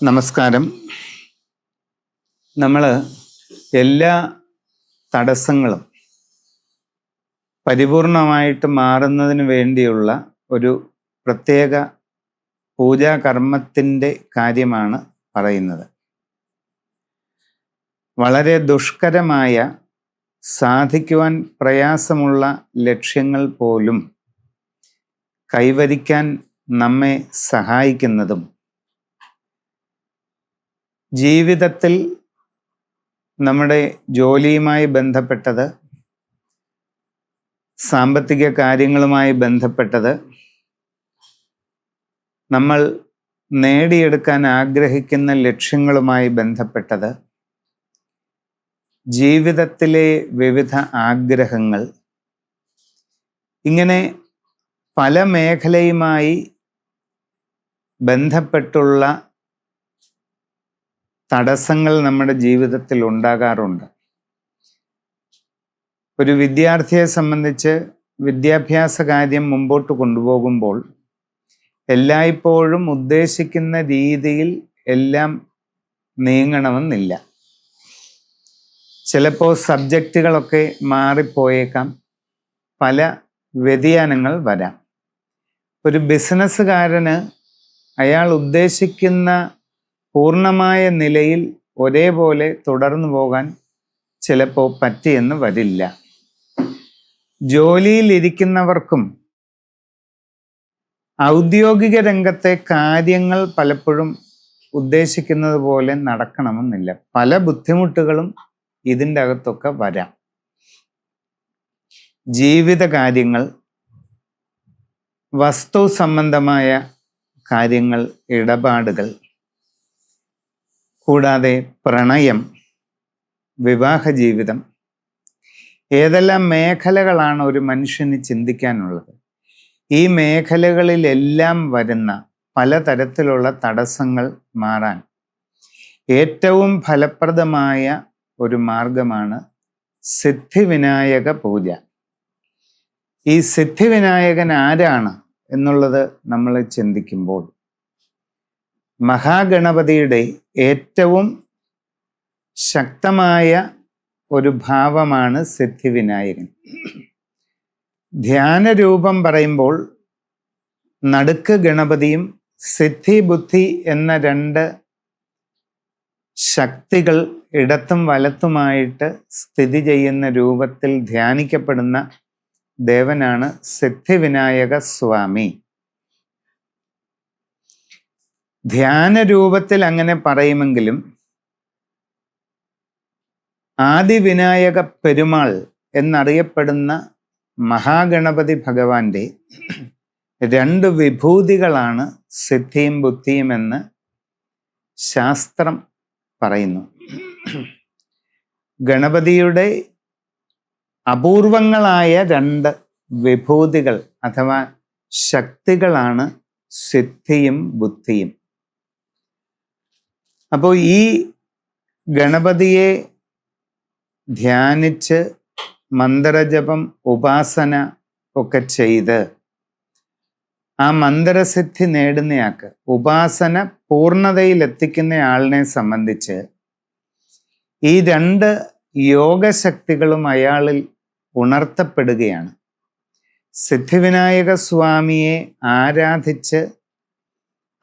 നമസ്കാരം. നമ്മൾ എല്ലാ തടസ്സങ്ങളും പരിപൂർണമായിട്ട് മാറുന്നതിന് വേണ്ടിയുള്ള ഒരു പ്രത്യേക പൂജാകർമ്മത്തിൻ്റെ കാര്യമാണ് പറയുന്നത്. വളരെ ദുഷ്കരമായ, സാധിക്കുവാൻ പ്രയാസമുള്ള ലക്ഷ്യങ്ങൾ പോലും കൈവരിക്കാൻ നമ്മെ സഹായിക്കുന്നതും ജീവിതത്തിൽ നമ്മുടെ ജോലിയുമായി ബന്ധപ്പെട്ടത്, സാമ്പത്തിക കാര്യങ്ങളുമായി ബന്ധപ്പെട്ടത്, നമ്മൾ നേടിയെടുക്കാൻ ആഗ്രഹിക്കുന്ന ലക്ഷ്യങ്ങളുമായി ബന്ധപ്പെട്ടത്, ജീവിതത്തിലെ വിവിധ ആഗ്രഹങ്ങൾ, ഇങ്ങനെ പല മേഖലയുമായി ബന്ധപ്പെട്ടുള്ള തടസ്സങ്ങൾ നമ്മുടെ ജീവിതത്തിൽ ഉണ്ടാകാറുണ്ട്. ഒരു വിദ്യാർത്ഥിയെ സംബന്ധിച്ച് വിദ്യാഭ്യാസ കാര്യം മുമ്പോട്ട് കൊണ്ടുപോകുമ്പോൾ എല്ലായ്പ്പോഴും ഉദ്ദേശിക്കുന്ന രീതിയിൽ എല്ലാം നീങ്ങണമെന്നില്ല. ചിലപ്പോൾ സബ്ജക്റ്റുകളൊക്കെ മാറിപ്പോയേക്കാം, പല വ്യതിയാനങ്ങൾ വരാം. ഒരു ബിസിനസ്സുകാരന് അയാൾ ഉദ്ദേശിക്കുന്ന പൂർണ്ണമായ നിലയിൽ ഒരേപോലെ തുടർന്നു പോകാൻ ചിലപ്പോൾ പറ്റിയെന്ന് വരില്ല. ജോലിയിലിരിക്കുന്നവർക്കും ഔദ്യോഗിക രംഗത്തെ കാര്യങ്ങൾ പലപ്പോഴും ഉദ്ദേശിക്കുന്നത് പോലെ നടക്കണമെന്നില്ല. പല ബുദ്ധിമുട്ടുകളും ഇതിൻ്റെ അകത്തൊക്കെ വരാം. ജീവിത കാര്യങ്ങൾ, വസ്തു സംബന്ധമായ കാര്യങ്ങൾ, ഇടപാടുകൾ, കൂടാതെ പ്രണയം, വിവാഹ ജീവിതം, ഏതെല്ലാം മേഖലകളാണ് ഒരു മനുഷ്യന് ചിന്തിക്കാനുള്ളത്. ഈ മേഖലകളിലെല്ലാം വരുന്ന പലതരത്തിലുള്ള തടസ്സങ്ങൾ മാറാൻ ഏറ്റവും ഫലപ്രദമായ ഒരു മാർഗമാണ് സിദ്ധിവിനായക പൂജ. ഈ സിദ്ധിവിനായകൻ ആരാണ് എന്നുള്ളത് നമ്മൾ ചിന്തിക്കുമ്പോൾ മഹാഗണപതിയുടെ ഏറ്റവും ശക്തമായ ഒരു ഭാവമാണ് സിദ്ധിവിനായകൻ. ധ്യാനരൂപം പറയുമ്പോൾ നടുക്ക് ഗണപതിയും സിദ്ധി ബുദ്ധി എന്ന രണ്ട് ശക്തികൾ ഇടത്തും വലത്തുമായിട്ട് സ്ഥിതി ചെയ്യുന്ന രൂപത്തിൽ ധ്യാനിക്കപ്പെടുന്ന ദേവനാണ് സിദ്ധിവിനായക സ്വാമി. ധ്യാനരൂപത്തിൽ അങ്ങനെ പറയുമെങ്കിലും ആദിവിനായക പെരുമാൾ എന്നറിയപ്പെടുന്ന മഹാഗണപതി ഭഗവാന്റെ രണ്ട് വിഭൂതികളാണ് സിദ്ധിയും ബുദ്ധിയും എന്ന് ശാസ്ത്രം പറയുന്നു. ഗണപതിയുടെ അപൂർവങ്ങളായ രണ്ട് വിഭൂതികൾ അഥവാ ശക്തികളാണ് സിദ്ധിയും ബുദ്ധിയും. അപ്പോൾ ഈ ഗണപതിയെ ധ്യാനിച്ച് മന്ത്രജപം, ഉപാസന ഒക്കെ ചെയ്ത് ആ മന്ത്രസിദ്ധി നേടുന്നയാൾക്ക്, ഉപാസന പൂർണ്ണതയിലെത്തിക്കുന്ന ആളിനെ സംബന്ധിച്ച് ഈ രണ്ട് യോഗശക്തികളും അയാളിൽ ഉണർത്തപ്പെടുകയാണ്. സിദ്ധിവിനായക സ്വാമിയെ ആരാധിച്ച്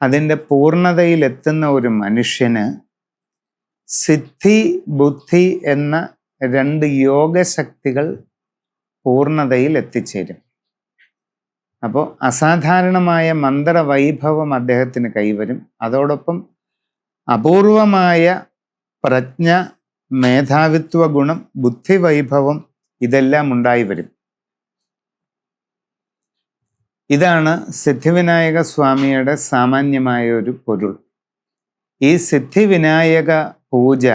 അതിൻ്റെ പൂർണ്ണതയിലെത്തുന്ന ഒരു മനുഷ്യന് സിദ്ധി ബുദ്ധി എന്ന രണ്ട് യോഗശക്തികൾ പൂർണ്ണതയിൽ എത്തിച്ചേരും. അപ്പോൾ അസാധാരണമായ മന്ത്രവൈഭവം അദ്ദേഹത്തിന് കൈവരും. അതോടൊപ്പം അപൂർവമായ പ്രജ്ഞ, മേധാവിത്വ ഗുണം, ബുദ്ധിവൈഭവം ഇതെല്ലാം ഉണ്ടായി വരും. ഇതാണ് സിദ്ധിവിനായക സ്വാമിയുടെ സാമാന്യമായ ഒരു പൊരുൾ. ഈ സിദ്ധിവിനായക പൂജ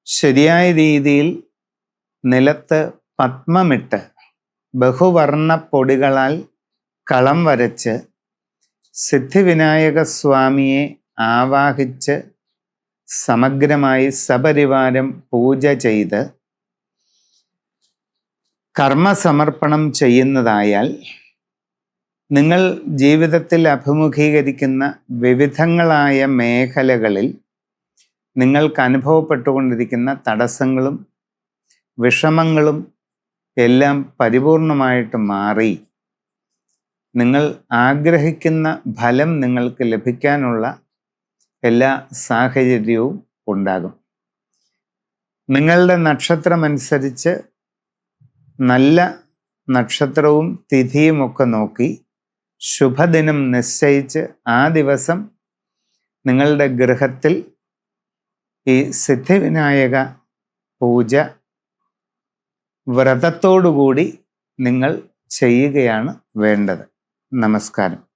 ശരിയായ രീതിയിൽ നിലത്ത് പത്മമിട്ട് ബഹുവർണ്ണ പൊടികളാൽ കളം വരച്ച് സിദ്ധിവിനായക സ്വാമിയെ ആവാഹിച്ച് സമഗ്രമായി സപരിവാരം പൂജ ചെയ്ത് കർമ്മസമർപ്പണം ചെയ്യുന്നതായാൽ നിങ്ങൾ ജീവിതത്തിൽ അഭിമുഖീകരിക്കുന്ന വിവിധങ്ങളായ മേഖലകളിൽ നിങ്ങൾക്ക് അനുഭവപ്പെട്ടുകൊണ്ടിരിക്കുന്ന തടസ്സങ്ങളും വിഷമങ്ങളും എല്ലാം പരിപൂർണമായിട്ട് മാറി നിങ്ങൾ ആഗ്രഹിക്കുന്ന ഫലം നിങ്ങൾക്ക് ലഭിക്കാനുള്ള എല്ലാ സാഹചര്യവും ഉണ്ടാകും. നിങ്ങളുടെ നക്ഷത്രമനുസരിച്ച് നല്ല നക്ഷത്രവും തിഥിയും ഒക്കെ നോക്കി ശുഭദിനം നിശ്ചയിച്ച് ആ ദിവസം നിങ്ങളുടെ ഗൃഹത്തിൽ ഈ സിദ്ധിവിനായക പൂജ വ്രതത്തോടുകൂടി നിങ്ങൾ ചെയ്യുകയാണ് വേണ്ടത്. നമസ്കാരം.